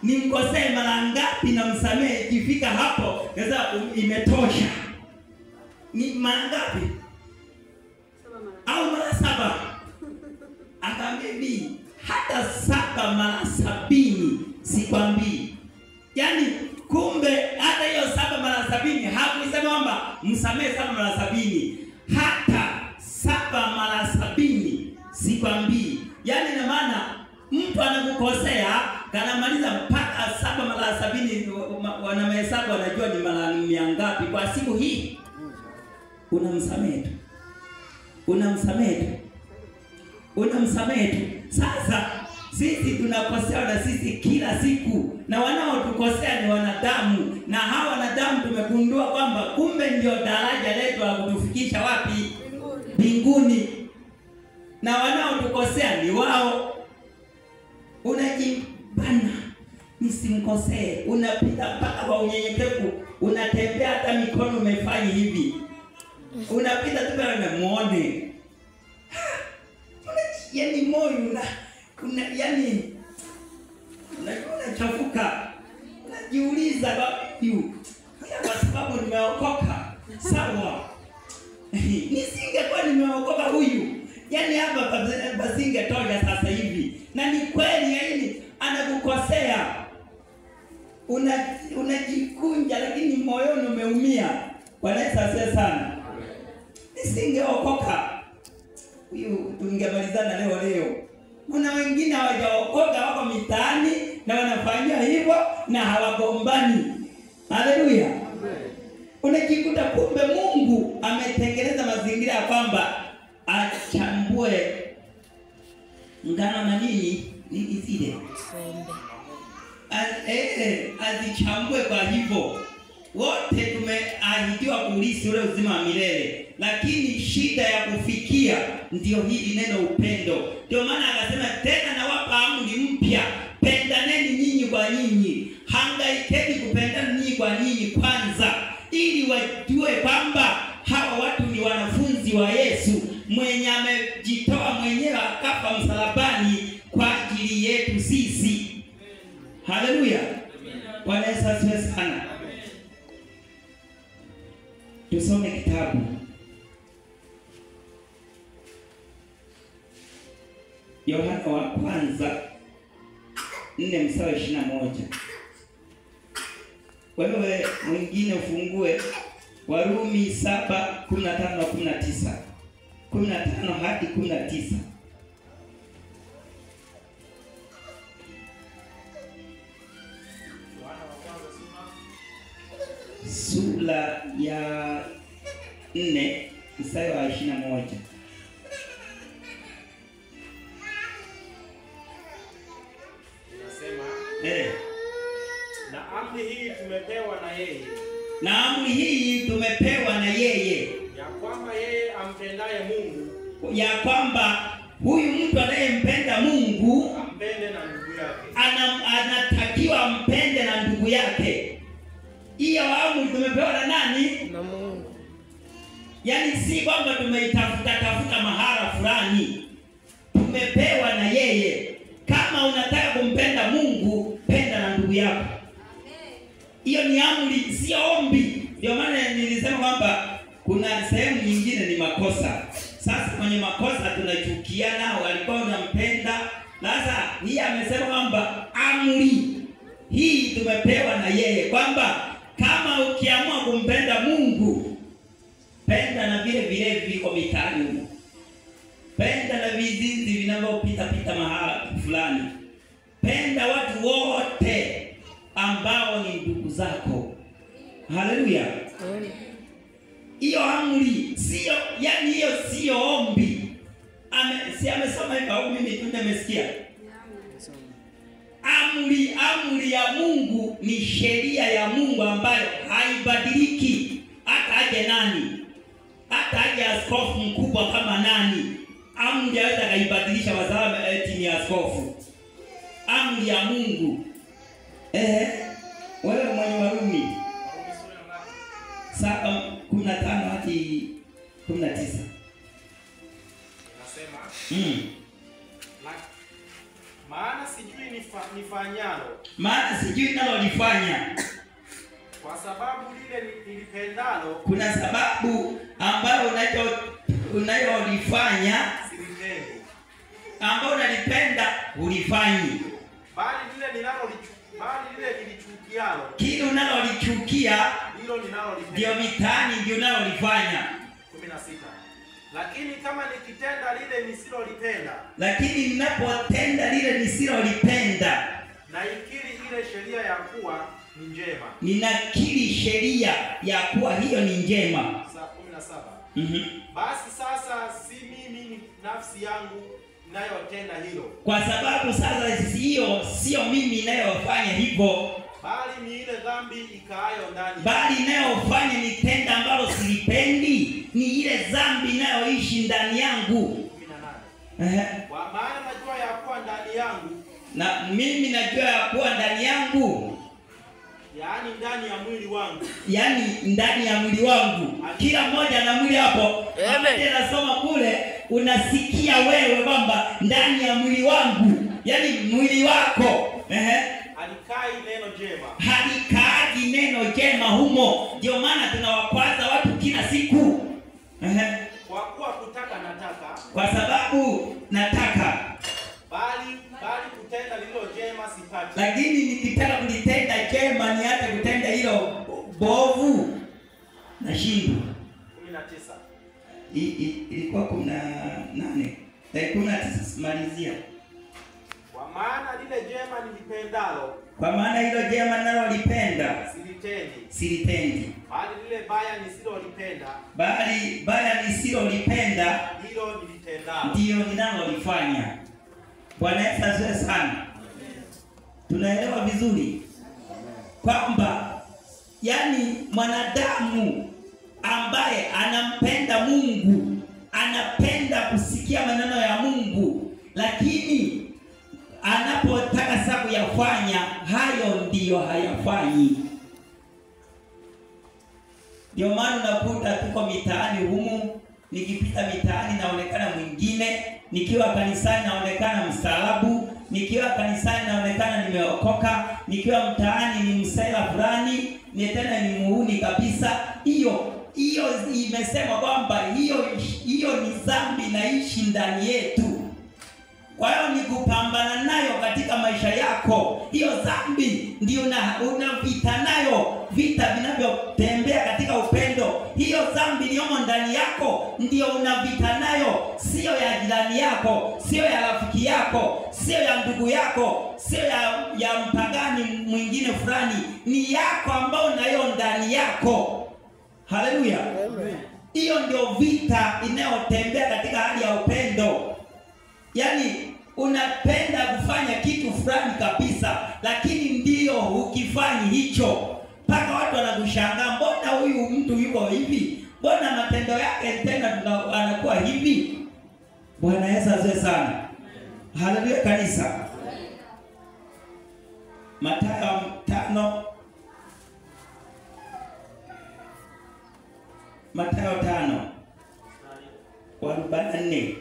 nimkosee mara ngapi na msamehe ikifika hapo sasa imetosha. Ni mara ngapi? Au mara 7? Akaambia hivi, hata 7 mara 70 sikwambii. Yaani kumbe hata hiyo 7 mara 70 hakusema kwamba msamehe 7 mara 70. Hata 7 mara 70 sikwambii. Yaani na maana mtu anakukosea kanamaliza mpaka 7 mara 70, wanamahesabu wanajua ni mara 100 ngapi kwa siku hii. Unamsamehe tu. Unamsamehe tu. Unamsamehe tu. Sasa sisi tunakosea na sisi kila siku, na wanaotukosea ni wanadamu, na hawa wanadamu tumegundua kwamba kumbe ndio daraja letu la kutufikisha wapi? Mbinguni. Na wanaotukosea ni wao. Unajibana nisimkosee, unapita mpaka kwa unyenyekevu, unatembea hata mikono umefanya hivi, unapita tu na muone. Yaani moyo yani unachafuka, unajiuliza kwa sababu nimeokoka, sawa. Nisingekuwa nimeokoka huyu, yani hapa basingetoka sasa hivi. Na ni kweli, yani anakukosea, unajikunja lakini moyoni umeumia. Bwana Yesu asifiwe sana. Nisingeokoka huyu tungemalizana leo. Kuna wengine hawajaokoka, wako mitaani na wanafanya hivyo na hawagombani. Haleluya. Unajikuta kumbe Mungu ametengeneza mazingira ya kwamba achambue ngano na nini zile. Azichambue. Kwa hivyo wote tumeahidiwa kulisi ule uzima wa milele, lakini shida ya kufikia ndio hili neno upendo. Ndio maana akasema tena nawapa amri mpya, pendaneni nyinyi kwa nyinyi. Hangaikeni kupendana nyinyi kwa nyinyi kwanza, ili wajue kwamba hawa watu ni wanafunzi wa Yesu mwenye amejitoa mwenyewe akafa msalabani kwa ajili yetu sisi. Haleluya. Bwana Yesu asifiwe sana. Tusome kitabu Yohana wa kwanza 4:21. Wewe mwingine ufungue Warumi 7:15-19. 15 hadi 19. Sura ya 4 mstari wa 21. Nasema na amri hii tumepewa na yeye. Na amri hii tumepewa na yeye, ya kwamba yeye ampendaye Mungu, ya kwamba huyu mtu anayempenda Mungu ampende na ndugu yake. Anatakiwa ampende na ndugu yake. Hiyo amri tumepewa na nani? Na Mungu. Yaani si kwamba tumeitafuta mahala fulani. Tumepewa na yeye. Kama unataka kumpenda Mungu, penda na ndugu yako. Hiyo ni amri, sio ombi. Ndio maana nilisema kwamba kuna sehemu nyingine ni makosa. Sasa kwenye makosa tunachukiana, walikuwa wanampenda. Sasa hii amesema kwamba amri hii tumepewa na yeye, kwamba kama ukiamua kumpenda Mungu, penda na vile viko mitaani huko. Penda na vizinzi vinavyopita mahala fulani. Penda watu wote ambao ni ndugu zako. Haleluya. Hiyo amri sio, yani hiyo sio ombi. Amesoma hivyo au mimi tu nimesikia? Amri ya Mungu ni sheria ya Mungu ambayo haibadiliki. Hata aje nani? Hata aje askofu mkubwa kama nani? Amri hawezi kaibadilisha wazao eti ni askofu. Amri ya Mungu. Wewe mwenye Warumi 7:15 hadi 19. Nasema maana sijui nifanyalo, maana sijui ninalolifanya. Kwa sababu lile nilipendalo, kuna sababu ambayo unayolifanya silitendi, ambayo unalipenda ulifanyi, bali lile nilichukialo, kile unalolichukia hilo ninalolipenda, ndio mitaani ndio unalolifanya. 16. Lakini kama nikitenda lile nisilolipenda, lakini ninapotenda lile nisilolipenda, naikiri ile sheria ya kuwa ni njema. Ninakiri sheria ya kuwa hiyo ni njema. 17. Basi sasa si mimi nafsi yangu ninayotenda hilo, kwa sababu sasa hiyo sio mimi ninayofanya hivyo, bali ni ile dhambi ikaayo ndani, bali ninayofanya ni tenda ambalo silipendi, ni ile dhambi inayoishi ndani yangu. 18. Kwa maana najua ya kuwa ndani yangu, na mimi najua ya kuwa ndani yangu, yaani ndani ya mwili wangu, yaani ndani ya mwili wangu. Kila mmoja na mwili hapo. Amen. Nasoma kule unasikia wewe kwamba ndani ya mwili wangu, yaani mwili wako halikai neno jema, halikaji neno jema humo. Ndio maana tunawakwaza watu kila siku. Kwa kuwa kutaka nataka, kwa sababu nataka, bali kutenda lilo jema sipati. Lakini nikitaka kulitenda jema ni hata kutenda hilo bovu na shindu. 19. Ilikuwa 18. 19 malizia. Kwa maana lile jema nilipendalo, kwa maana hilo jema ninalolipenda silitendi, bali lile baya nisilolipenda, bali baya nisilolipenda hilo nilitendalo, ndio ninalolifanya. Bwana Yesu asifiwe sana. Tunaelewa vizuri kwamba yani mwanadamu ambaye anampenda Mungu, anapenda kusikia maneno ya Mungu, lakini anapotaka sasa kuyafanya hayo ndiyo hayafanyi. Ndio maana unakuta tuko mitaani humu, nikipita mitaani naonekana mwingine, nikiwa kanisani naonekana mstaarabu, nikiwa kanisani naonekana nimeokoka, nikiwa mtaani ni msela fulani, ni tena ni muhuni kabisa. Hiyo imesema kwamba hiyo ni dhambi inaishi ndani yetu. Kwa hiyo ni kupambana nayo katika maisha yako. Hiyo dhambi ndio unavita nayo, vita vinavyotembea katika upendo. Hiyo dhambi iliyomo ndani yako ndio unavita nayo, sio ya jirani yako, sio ya rafiki yako, sio ya ndugu yako, sio ya mpagani mwingine fulani, ni yako ambao nayo ndani yako. Haleluya. Hiyo ndio vita inayotembea katika hali ya upendo. Yaani unapenda kufanya kitu fulani kabisa, lakini ndio ukifanyi hicho mpaka watu wanakushangaa, mbona huyu mtu yuko hivi? Mbona matendo yake tena anakuwa hivi? Bwana Yesu asifiwe sana. Haleluya kanisa. Mathayo 5. Mathayo 5:44.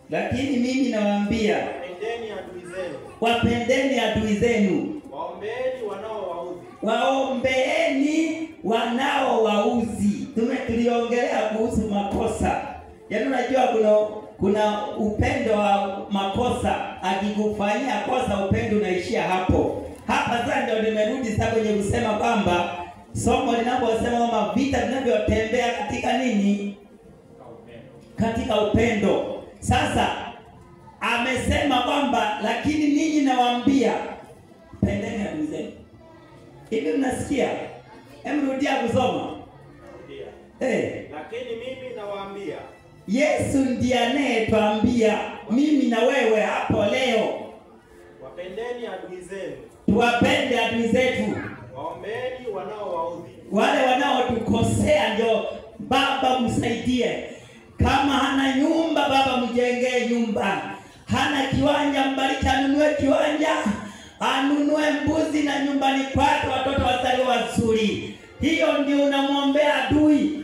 Lakini mimi nawaambia, wapendeni adui zenu, waombeeni wanaowaudhi. Tuliongelea kuhusu makosa. Yaani unajua kuna upendo wa makosa. Akikufanyia kosa upendo unaishia hapo. Hapa sasa ndio nimerudi sasa kwenye kusema kwamba somo linaposema kwamba vita vinavyotembea katika nini? Katika upendo. Sasa amesema kwamba lakini ninyi nawaambia pendeni adui zenu. Hivi mnasikia? Hebu rudia kusoma. Lakini mimi nawaambia. Yesu ndiye anayetuambia mimi na wewe hapo leo, wapendeni adui zenu. Tuwapende adui zetu. Waombeeni wanaowaudhi. Wale wanaotukosea ndio Baba msaidie. Kama hana nyumba, Baba mjengee nyumba. Hana kiwanja, mbariki anunue kiwanja. Anunue mbuzi na nyumbani kwake watoto wazaliwe wazuri. Hiyo ndio unamwombea adui.